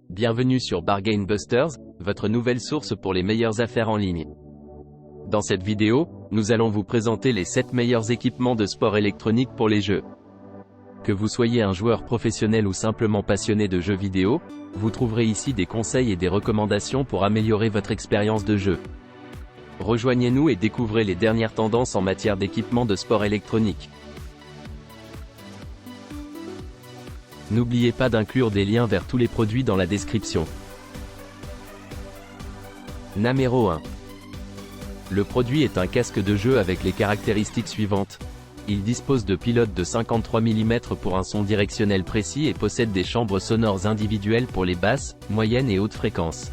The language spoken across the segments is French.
Bienvenue sur Bargain Busters, votre nouvelle source pour les meilleures affaires en ligne. Dans cette vidéo, nous allons vous présenter les 7 meilleurs équipements de sport électronique pour les jeux. Que vous soyez un joueur professionnel ou simplement passionné de jeux vidéo, vous trouverez ici des conseils et des recommandations pour améliorer votre expérience de jeu. Rejoignez-nous et découvrez les dernières tendances en matière d'équipements de sport électronique. N'oubliez pas d'inclure des liens vers tous les produits dans la description. Numéro 1. Le produit est un casque de jeu avec les caractéristiques suivantes. Il dispose de pilotes de 53 mm pour un son directionnel précis et possède des chambres sonores individuelles pour les basses, moyennes et hautes fréquences.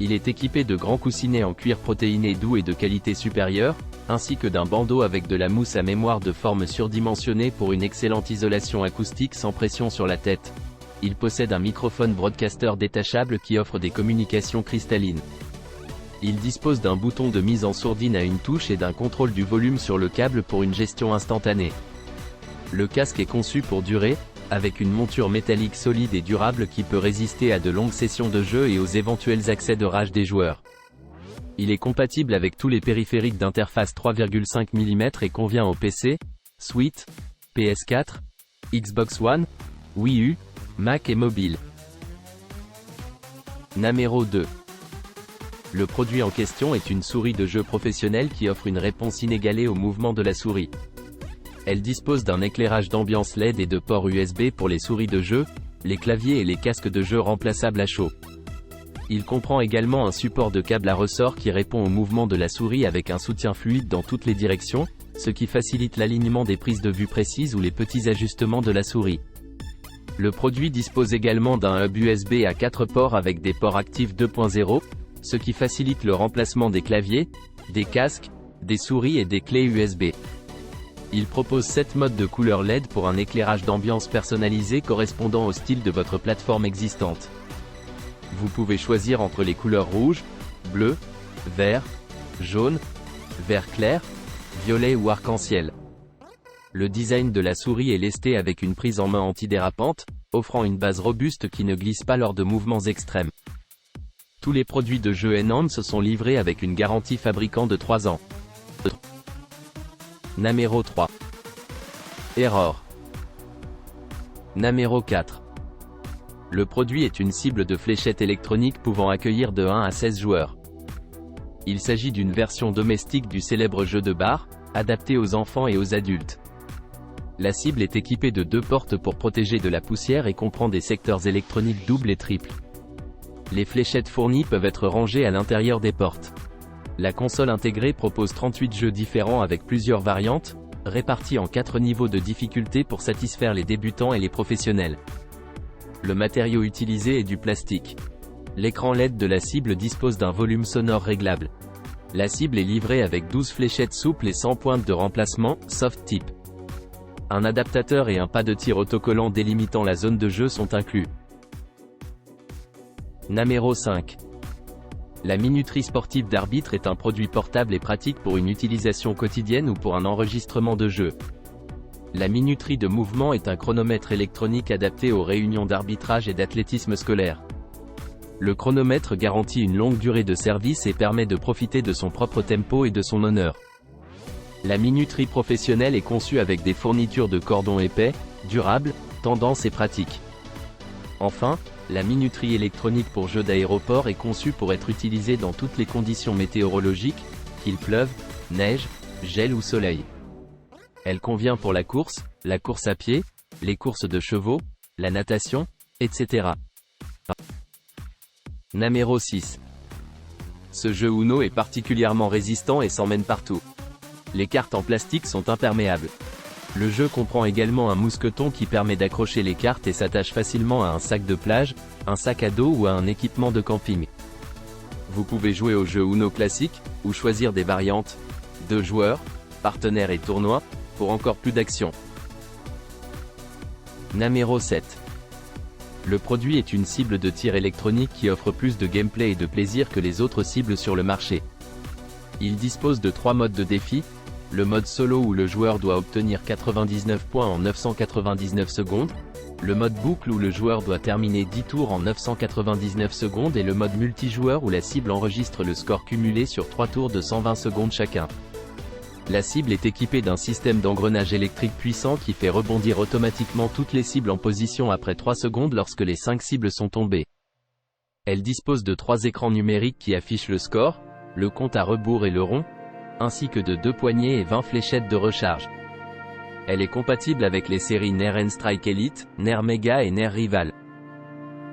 Il est équipé de grands coussinets en cuir protéiné doux et de qualité supérieure, ainsi que d'un bandeau avec de la mousse à mémoire de forme surdimensionnée pour une excellente isolation acoustique sans pression sur la tête. Il possède un microphone broadcaster détachable qui offre des communications cristallines. Il dispose d'un bouton de mise en sourdine à une touche et d'un contrôle du volume sur le câble pour une gestion instantanée. Le casque est conçu pour durer, avec une monture métallique solide et durable qui peut résister à de longues sessions de jeu et aux éventuels accès de rage des joueurs. Il est compatible avec tous les périphériques d'interface 3,5 mm et convient au PC, Switch, PS4, Xbox One, Wii U, Mac et mobile. Numéro 2. Le produit en question est une souris de jeu professionnelle qui offre une réponse inégalée au mouvement de la souris. Elle dispose d'un éclairage d'ambiance LED et de ports USB pour les souris de jeu, les claviers et les casques de jeu remplaçables à chaud. Il comprend également un support de câble à ressort qui répond au mouvement de la souris avec un soutien fluide dans toutes les directions, ce qui facilite l'alignement des prises de vue précises ou les petits ajustements de la souris. Le produit dispose également d'un hub USB à 4 ports avec des ports actifs 2.0, ce qui facilite le remplacement des claviers, des casques, des souris et des clés USB. Il propose 7 modes de couleur LED pour un éclairage d'ambiance personnalisé correspondant au style de votre plateforme existante. Vous pouvez choisir entre les couleurs rouge, bleu, vert, jaune, vert clair, violet ou arc-en-ciel. Le design de la souris est lesté avec une prise en main antidérapante, offrant une base robuste qui ne glisse pas lors de mouvements extrêmes. Tous les produits de jeu Enhance sont livrés avec une garantie fabricant de 3 ans. Numéro 3. Error. Numéro 4. Le produit est une cible de fléchette électronique pouvant accueillir de 1 à 16 joueurs. Il s'agit d'une version domestique du célèbre jeu de bar, adapté aux enfants et aux adultes. La cible est équipée de 2 portes pour protéger de la poussière et comprend des secteurs électroniques doubles et triples. Les fléchettes fournies peuvent être rangées à l'intérieur des portes. La console intégrée propose 38 jeux différents avec plusieurs variantes, répartis en 4 niveaux de difficulté pour satisfaire les débutants et les professionnels. Le matériau utilisé est du plastique. L'écran LED de la cible dispose d'un volume sonore réglable. La cible est livrée avec 12 fléchettes souples et 100 pointes de remplacement, soft tip. Un adaptateur et un pas de tir autocollant délimitant la zone de jeu sont inclus. Numéro 5. La minuterie sportive d'arbitre est un produit portable et pratique pour une utilisation quotidienne ou pour un enregistrement de jeu. La minuterie de mouvement est un chronomètre électronique adapté aux réunions d'arbitrage et d'athlétisme scolaire. Le chronomètre garantit une longue durée de service et permet de profiter de son propre tempo et de son honneur. La minuterie professionnelle est conçue avec des fournitures de cordons épais, durables, tendance et pratique. Enfin, la minuterie électronique pour jeux d'aéroport est conçue pour être utilisée dans toutes les conditions météorologiques, qu'il pleuve, neige, gèle ou soleil. Elle convient pour la course à pied, les courses de chevaux, la natation, etc. Numéro 6. Ce jeu Uno est particulièrement résistant et s'emmène partout. Les cartes en plastique sont imperméables. Le jeu comprend également un mousqueton qui permet d'accrocher les cartes et s'attache facilement à un sac de plage, un sac à dos ou à un équipement de camping. Vous pouvez jouer au jeu Uno classique, ou choisir des variantes, 2 joueurs, partenaires et tournois, pour encore plus d'action. Numéro 7. Le produit est une cible de tir électronique qui offre plus de gameplay et de plaisir que les autres cibles sur le marché. Il dispose de 3 modes de défi, le mode solo où le joueur doit obtenir 99 points en 999 secondes, le mode boucle où le joueur doit terminer 10 tours en 999 secondes et le mode multijoueur où la cible enregistre le score cumulé sur 3 tours de 120 secondes chacun. La cible est équipée d'un système d'engrenage électrique puissant qui fait rebondir automatiquement toutes les cibles en position après 3 secondes lorsque les 5 cibles sont tombées. Elle dispose de 3 écrans numériques qui affichent le score, le compte à rebours et le rond, ainsi que de 2 poignées et 20 fléchettes de recharge. Elle est compatible avec les séries NER N-Strike Elite, NER Mega et NER Rival.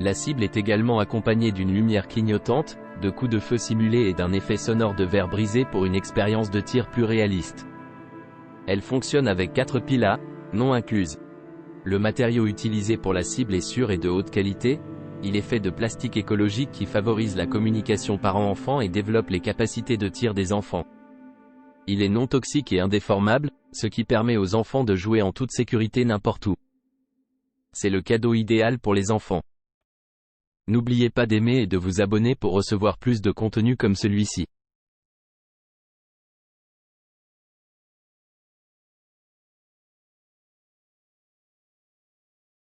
La cible est également accompagnée d'une lumière clignotante, de coups de feu simulés et d'un effet sonore de verre brisé pour une expérience de tir plus réaliste. Elle fonctionne avec 4 piles A, non incluses. Le matériau utilisé pour la cible est sûr et de haute qualité. Il est fait de plastique écologique qui favorise la communication parent-enfant et développe les capacités de tir des enfants. Il est non toxique et indéformable, ce qui permet aux enfants de jouer en toute sécurité n'importe où. C'est le cadeau idéal pour les enfants. N'oubliez pas d'aimer et de vous abonner pour recevoir plus de contenu comme celui-ci.